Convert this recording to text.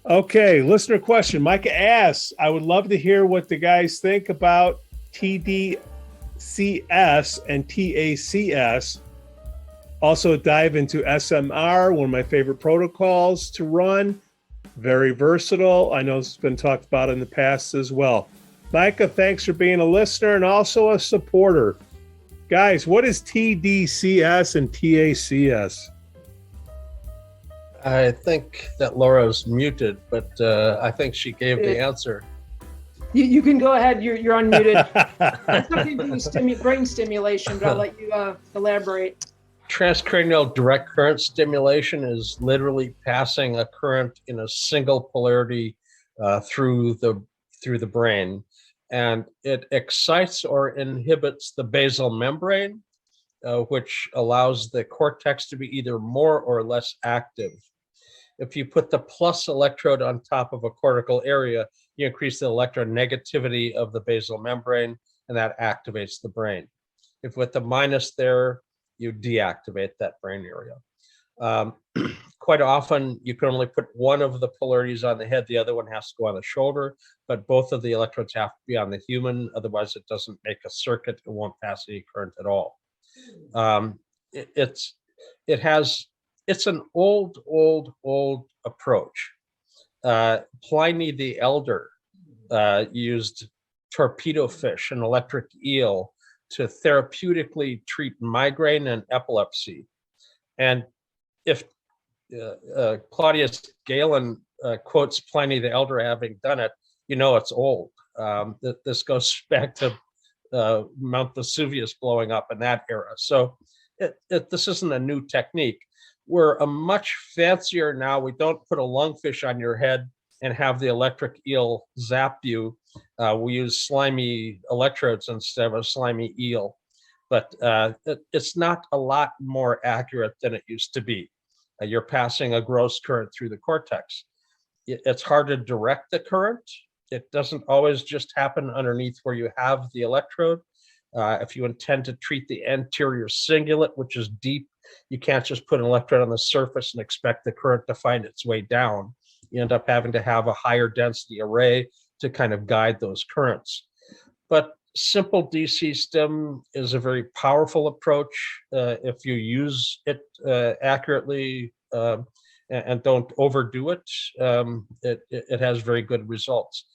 Okay, listener question. Micah asks, I would love to hear what the guys think about tDCS and tACS. Also dive into SMR, one of my favorite protocols to run. Very versatile. I know it's been talked about in the past as well. Micah, thanks for being a listener and also a supporter. Guys, what is tDCS and tACS? I think that Laura's muted, but I think she gave the answer. You can go ahead. You're unmuted. It's something to do with brain stimulation, but I'll let you elaborate. Transcranial direct current stimulation is literally passing a current in a single polarity through the brain, and it excites or inhibits the basal membrane, which allows the cortex to be either more or less active. If you put the plus electrode on top of a cortical area, you increase the electronegativity of the basal membrane, and that activates the brain. If with the minus there, you deactivate that brain area. Quite often, you can only put one of the polarities on the head, the other one has to go on the shoulder, but both of the electrodes have to be on the human, otherwise it doesn't make a circuit, it won't pass any current at all. It's an old approach. Pliny the Elder used torpedo fish, an electric eel, to therapeutically treat migraine and epilepsy. And if Claudius Galen quotes Pliny the Elder having done it, you know it's old. This goes back to Mount Vesuvius blowing up in that era. So this isn't a new technique. We're a much fancier now. We don't put a lungfish on your head and have the electric eel zap you. We use slimy electrodes instead of a slimy eel. But it's not a lot more accurate than it used to be. You're passing a gross current through the cortex. It's hard to direct the current. It doesn't always just happen underneath where you have the electrode. If you intend to treat the anterior cingulate, which is deep, you can't just put an electrode on the surface and expect the current to find its way down. You end up having to have a higher density array to kind of guide those currents. But simple DC stim is a very powerful approach if you use it accurately and don't overdo it. It has very good results.